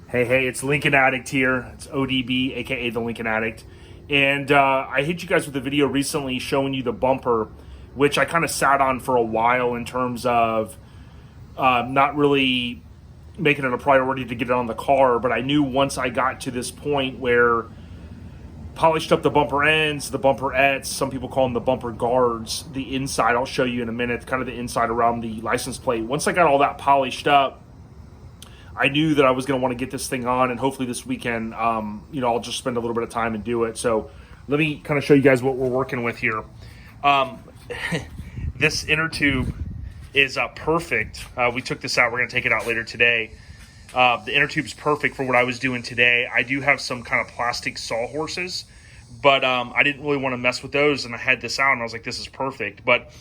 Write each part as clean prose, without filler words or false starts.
Hey, it's Lincoln Addict here. It's ODB, aka the Lincoln Addict. And I hit you guys with a video recently showing you the bumper, which I kind of sat on for a while in terms of not really making it a priority to get it on the car. But I knew once I got to this point where polished up the bumper ends, the bumperettes, some people call them the bumper guards, the inside, I'll show you in a minute, kind of the inside around the license plate. Once I got all that polished up, I knew that I was going to want to get this thing on, and hopefully this weekend, I'll just spend a little bit of time and do it. So let me kind of show you guys what we're working with here. This inner tube is perfect. We took this out. We're going to take it out later today. The inner tube is perfect for what I was doing today. I do have some kind of plastic sawhorses, but I didn't really want to mess with those, and I had this out, and I was like, this is perfect. But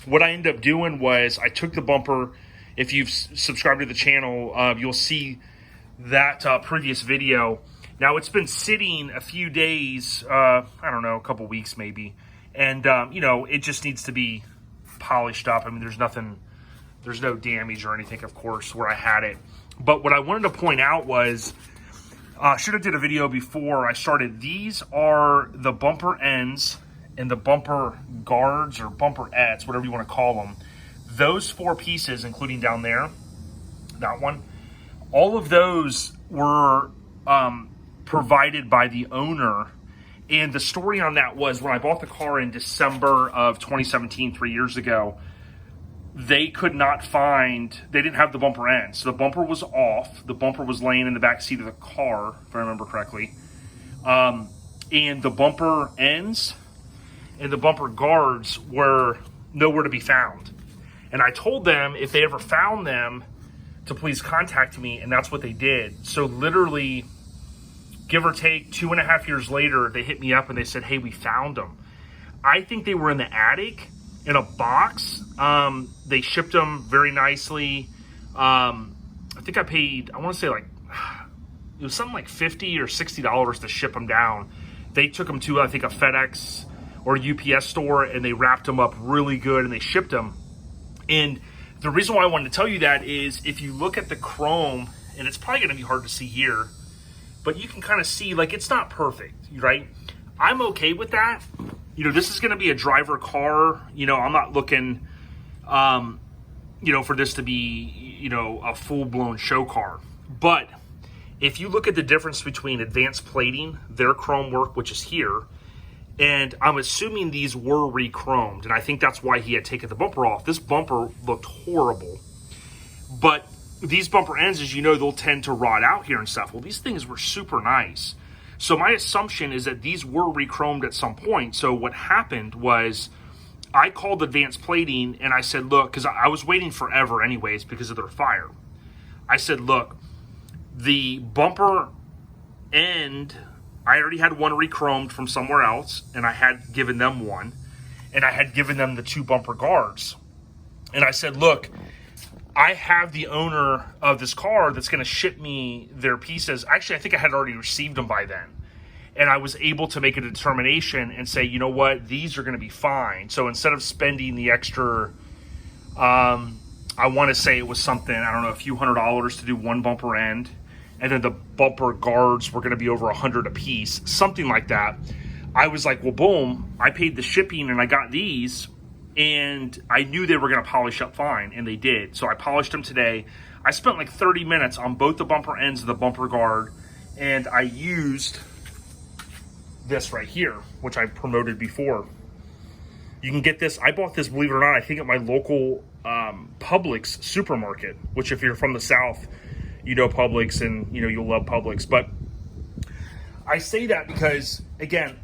what I ended up doing was I took the bumper. If you've subscribed to the channel, you'll see that previous video. Now, it's been sitting a few days, I don't know, a couple weeks maybe. And, it just needs to be polished up. I mean, there's no damage or anything, of course, where I had it. But what I wanted to point out was, should have did a video before I started. These are the bumper ends and the bumper guards or bumperettes, whatever you want to call them. Those four pieces, including down there, that one, all of those were provided by the owner. And the story on that was when I bought the car in December of 2017, 3 years ago, they could not find, they didn't have the bumper ends. So the bumper was off. The bumper was laying in the back seat of the car, if I remember correctly. And the bumper ends and the bumper guards were nowhere to be found. And I told them if they ever found them to please contact me, and that's what they did. So literally, give or take 2.5 years later, they hit me up and they said, hey, we found them. I think they were in the attic in a box. They shipped them very nicely. I think I paid, I want to say it was something like $50 or $60 to ship them down. They took them to, I think, a FedEx or UPS store, and they wrapped them up really good and they shipped them. And the reason why I wanted to tell you that is if you look at the chrome, and it's probably going to be hard to see here, but you can kind of see, it's not perfect, right? I'm okay with that. This is going to be a driver car. I'm not looking, for this to be, a full-blown show car. But if you look at the difference between advanced plating, their chrome work, which is here, and I'm assuming these were re-chromed, and I think that's why he had taken the bumper off. This bumper looked horrible. But these bumper ends, as you know, they'll tend to rot out here and stuff. Well, these things were super nice. So my assumption is that these were re-chromed at some point. So what happened was I called advanced plating, and I said, look, because I was waiting forever anyways because of their fire. I said, look, the bumper end, I already had one re-chromed from somewhere else, and I had given them one, and I had given them the two bumper guards. And I said, look, I have the owner of this car that's going to ship me their pieces. Actually, I think I had already received them by then. And I was able to make a determination and say, you know what, these are going to be fine. So instead of spending the extra, I want to say it was something, I don't know, a few $100s to do one bumper end, and then the bumper guards were going to be over $100 a piece, something like that. I was like, well, boom, I paid the shipping and I got these, and I knew they were going to polish up fine, and they did. So I polished them today. I spent 30 minutes on both the bumper ends of the bumper guard, and I used this right here, which I promoted before. You can get this. I bought this, believe it or not, I think at my local Publix supermarket, which if you're from the South, you know Publix, and you'll love Publix. But I say that because, again,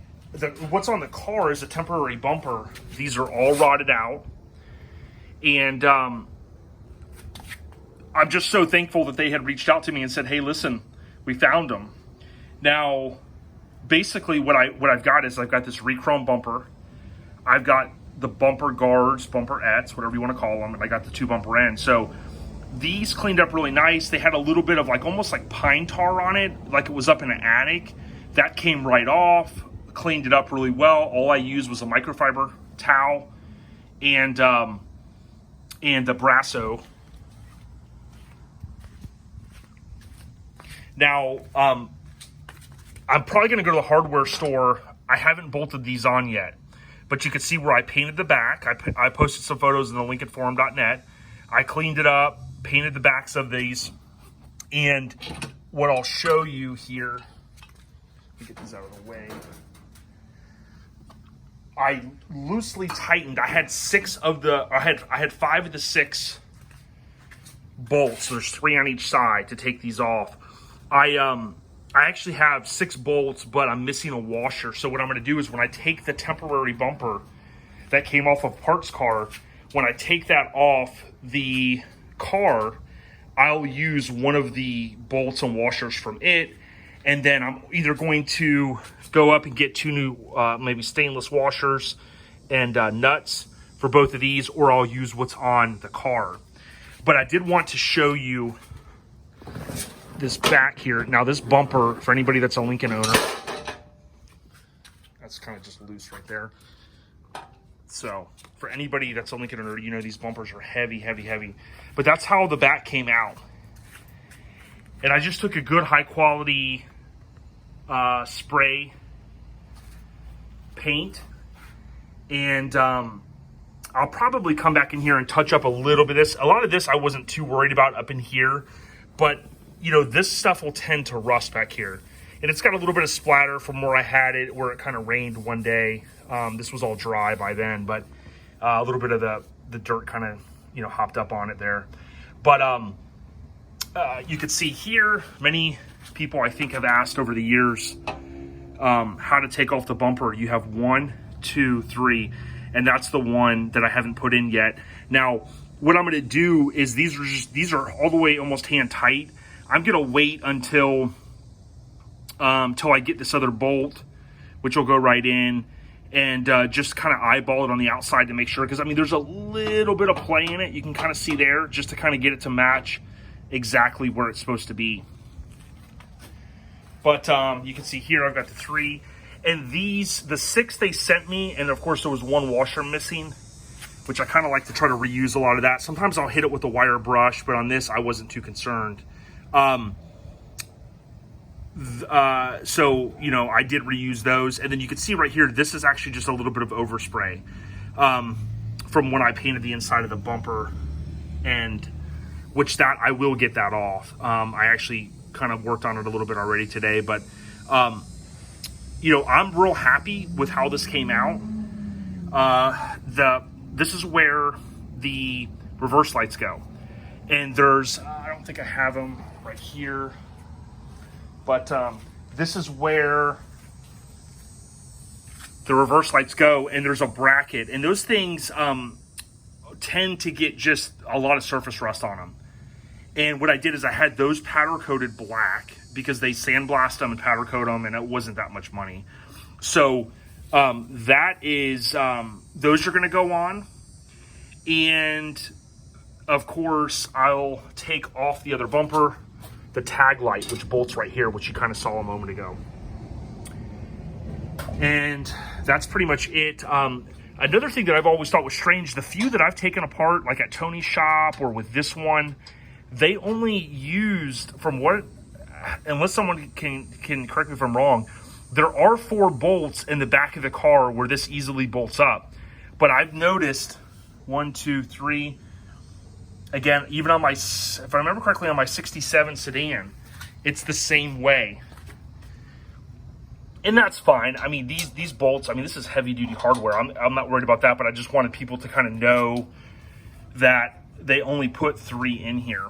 what's on the car is a temporary bumper. These are all rotted out, and I'm just so thankful that they had reached out to me and said, hey, listen, we found them. Now, basically what I've got is I've got this re-chrome bumper. I've got the bumper guards, bumperettes, whatever you want to call them, and I got the two bumper ends. So these cleaned up really nice. They had a little bit of almost like pine tar on it, like it was up in an attic. That came right off, cleaned it up really well. All I used was a microfiber towel and the Brasso Now, I'm probably going to go to the hardware store. I haven't bolted these on yet, but you can see where I painted the back. I posted some photos in the lincolnforum.net. I cleaned it up, painted the backs of these, and what I'll show you here, let me get these out of the way. I loosely tightened. I had 5 of the 6 bolts. There's 3 on each side to take these off. I actually have 6 bolts, but I'm missing a washer. So what I'm going to do is when I take the temporary bumper that came off of Parts Car, when I take that off the car, I'll use one of the bolts and washers from it, and then I'm either going to go up and get 2 new maybe stainless washers and nuts for both of these, or I'll use what's on the car. But I did want to show you this back here. Now this bumper, for anybody that's a Lincoln owner, that's kind of just loose right there. So for anybody that's a Lincoln owner, you know these bumpers are heavy, heavy, heavy. But that's how the back came out. And I just took a good high quality spray paint, and I'll probably come back in here and touch up a little bit of this. A lot of this I wasn't too worried about up in here, but you know, this stuff will tend to rust back here. And it's got a little bit of splatter from where I had it, where it kind of rained one day. This was all dry by then, but a little bit of the dirt kind of, you know, hopped up on it there. But you could see here, many people I think have asked over the years how to take off the bumper. You have 1, 2, 3, and that's the one that I haven't put in yet. Now, what I'm going to do is these are all the way almost hand tight. I'm going to wait until I get this other bolt, which will go right in, and just kind of eyeball it on the outside to make sure, because I mean there's a little bit of play in it, you can kind of see there, just to kind of get it to match exactly where it's supposed to be. But you can see here I've got the 3, and these, the 6 they sent me, and of course there was 1 washer missing, which I kind of like to try to reuse a lot of that. Sometimes I'll hit it with a wire brush, but on this I wasn't too concerned. So, you know, I did reuse those. And then you can see right here, this is actually just a little bit of overspray from when I painted the inside of the bumper, and which that I will get that off. I actually kind of worked on it a little bit already today, but you know, I'm real happy with how this came out. This is where the reverse lights go, and there's I don't think I have them right here, but this is where the reverse lights go, and there's a bracket, and those things tend to get just a lot of surface rust on them. And what I did is I had those powder coated black because they sandblast them and powder coat them, and it wasn't that much money. So that is those are going to go on, and of course I'll take off the other bumper, the tag light, which bolts right here, which you kind of saw a moment ago. And that's pretty much it. Another thing that I've always thought was strange, the few that I've taken apart, like at Tony's shop or with this one, they only used, from what, unless someone can correct me if I'm wrong, there are 4 bolts in the back of the car where this easily bolts up. But I've noticed 1, 2, 3, again, even on my, if I remember correctly, on my 67 sedan, it's the same way. And that's fine. I mean, these bolts, I mean, this is heavy duty hardware. I'm not worried about that, but I just wanted people to kind of know that they only put 3 in here.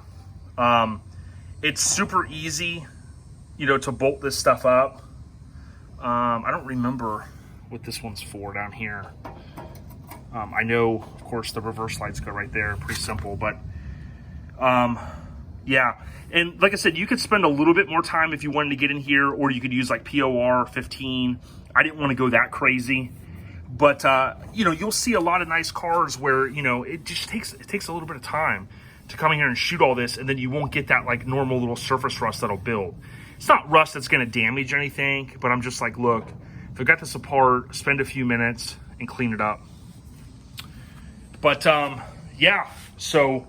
It's super easy, you know, to bolt this stuff up. I don't remember what this one's for down here. I know, of course, the reverse lights go right there. Pretty simple, but yeah. And like I said, you could spend a little bit more time if you wanted to get in here, or you could use like POR 15. I didn't want to go that crazy, but you know, you'll see a lot of nice cars where, you know, it takes a little bit of time to come in here and shoot all this, and then you won't get that like normal little surface rust that'll build. It's not rust that's going to damage anything, but I'm just like, look, if I got this apart, spend a few minutes and clean it up. But yeah, so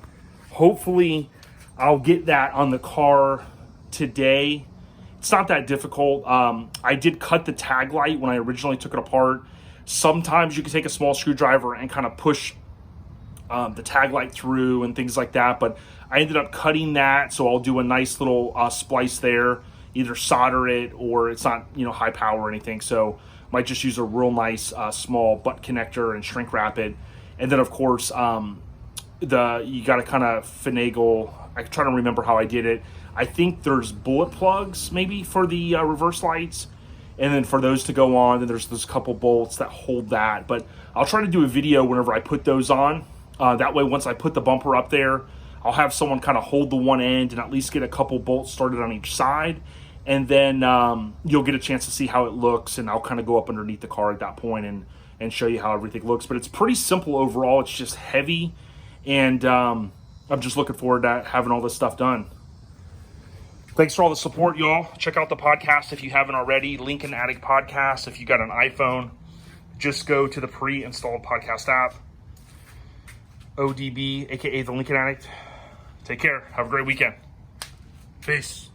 hopefully I'll get that on the car today. It's not that difficult. I did cut the tag light when I originally took it apart. Sometimes you can take a small screwdriver and kind of push the tag light through and things like that, but I ended up cutting that, so I'll do a nice little splice there, either solder it, or it's not, you know, high power or anything, so might just use a real nice small butt connector and shrink wrap it. And then of course you got to kind of finagle. I try to remember how I did it. I think there's bullet plugs maybe for the reverse lights, and then for those to go on, then there's those couple bolts that hold that. But I'll try to do a video whenever I put those on. That way, once I put the bumper up there, I'll have someone kind of hold the one end and at least get a couple bolts started on each side. And then you'll get a chance to see how it looks, and I'll kind of go up underneath the car at that point and show you how everything looks. But it's pretty simple overall. It's just heavy, and I'm just looking forward to having all this stuff done. Thanks for all the support, y'all. Check out the podcast if you haven't already. Lincoln Addict Podcast. If you got an iPhone, just go to the pre-installed podcast app. ODB, aka the Lincoln Addict. Take care. Have a great weekend. Peace.